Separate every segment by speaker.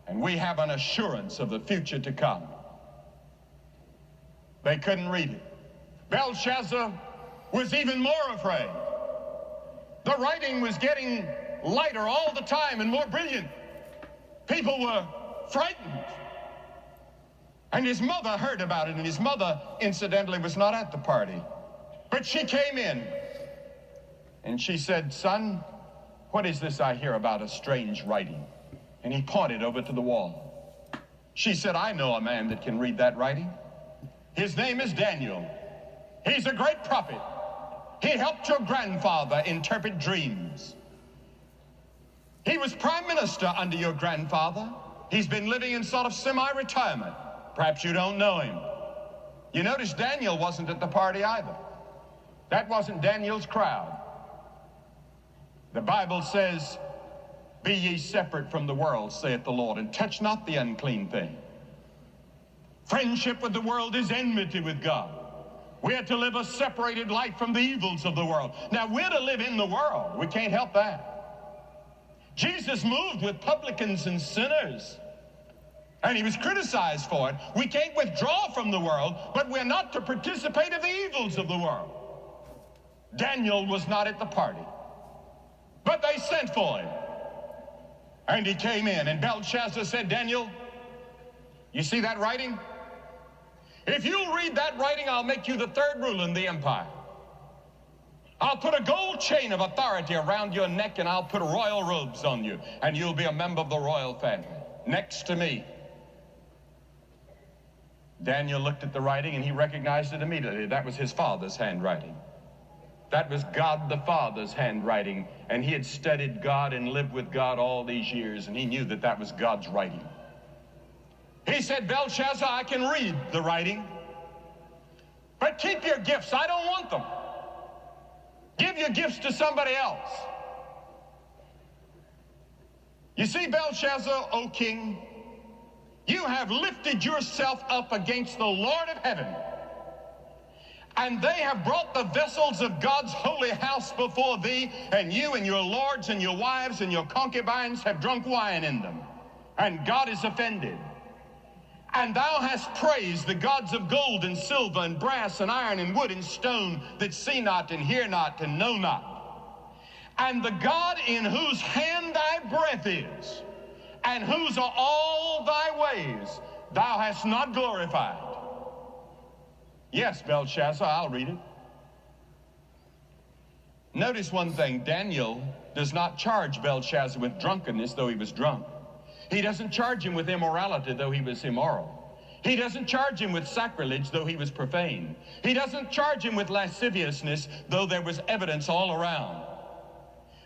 Speaker 1: and we have an assurance of the future to come. They couldn't read it. Belshazzar was even more afraid. The writing was getting lighter all the time and more brilliant. People were frightened. And his mother heard about it, and his mother, incidentally, was not at the party. But she came in, and she said, "Son, what is this I hear about a strange writing?" And he pointed over to the wall. She said, "I know a man that can read that writing. His name is Daniel. He's a great prophet. He helped your grandfather interpret dreams. He was prime minister under your grandfather. He's been living in sort of semi-retirement. Perhaps you don't know him." You notice Daniel wasn't at the party either. That wasn't Daniel's crowd. The Bible says, "Be ye separate from the world, saith the Lord, and touch not the unclean thing." Friendship with the world is enmity with God. We are to live a separated life from the evils of the world. Now, we're to live in the world. We can't help that. Jesus moved with publicans and sinners, and he was criticized for it. We can't withdraw from the world, but we're not to participate in the evils of the world. Daniel was not at the party, but they sent for him, and he came in, and Belshazzar said, "Daniel, you see that writing? If you'll read that writing, I'll make you the third ruler in the empire. I'll put a gold chain of authority around your neck, and I'll put royal robes on you, and you'll be a member of the royal family, next to me." Daniel looked at the writing, and he recognized it immediately. That was his father's handwriting. That was God the Father's handwriting, and he had studied God and lived with God all these years, and he knew that that was God's writing. He said, "Belshazzar, I can read the writing, but keep your gifts. I don't want them. Give your gifts to somebody else." You see, Belshazzar, O king, you have lifted yourself up against the Lord of heaven, and they have brought the vessels of God's holy house before thee, and you and your lords and your wives and your concubines have drunk wine in them, and God is offended. And thou hast praised the gods of gold and silver and brass and iron and wood and stone that see not and hear not and know not. And the God in whose hand thy breath is, and whose are all thy ways, thou hast not glorified. Yes, Belshazzar, I'll read it. Notice one thing. Daniel does not charge Belshazzar with drunkenness, though he was drunk. He doesn't charge him with immorality, though he was immoral. He doesn't charge him with sacrilege, though he was profane. He doesn't charge him with lasciviousness, though there was evidence all around.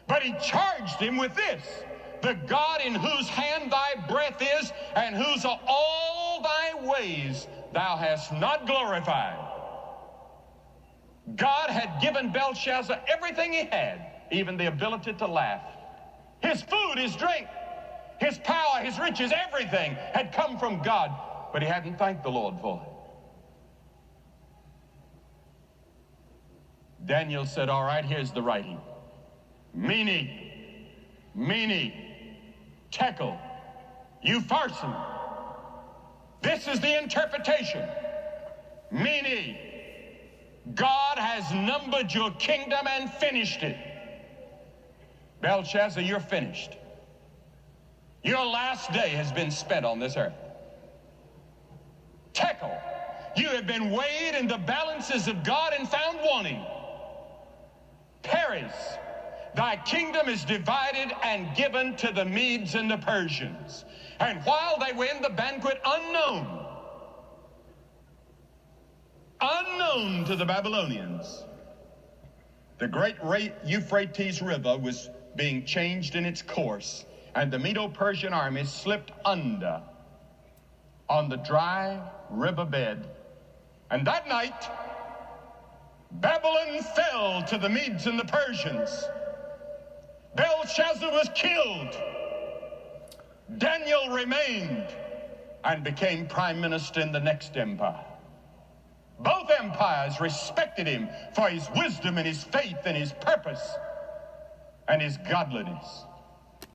Speaker 1: But he charged him with this: the God in whose hand thy breath is, and whose are all thy ways, thou hast not glorified. God had given Belshazzar everything he had, even the ability to laugh. His food, his drink, his power, his riches, everything had come from God, but he hadn't thanked the Lord for it. Daniel said, "All right, here's the writing. Mene, tekel, upharsin. This is the interpretation. Mene, God has numbered your kingdom and finished it. Belshazzar, you're finished. Your last day has been spent on this earth. Tekel, you have been weighed in the balances of God and found wanting. Peres, thy kingdom is divided and given to the Medes and the Persians. And while they were in the banquet, unknown to the Babylonians, the great Euphrates River was being changed in its course, and the Medo-Persian army slipped under on the dry riverbed. And that night, Babylon fell to the Medes and the Persians. Belshazzar was killed. Daniel remained and became prime minister in the next empire. Both empires respected him for his wisdom and his faith and his purpose and his godliness.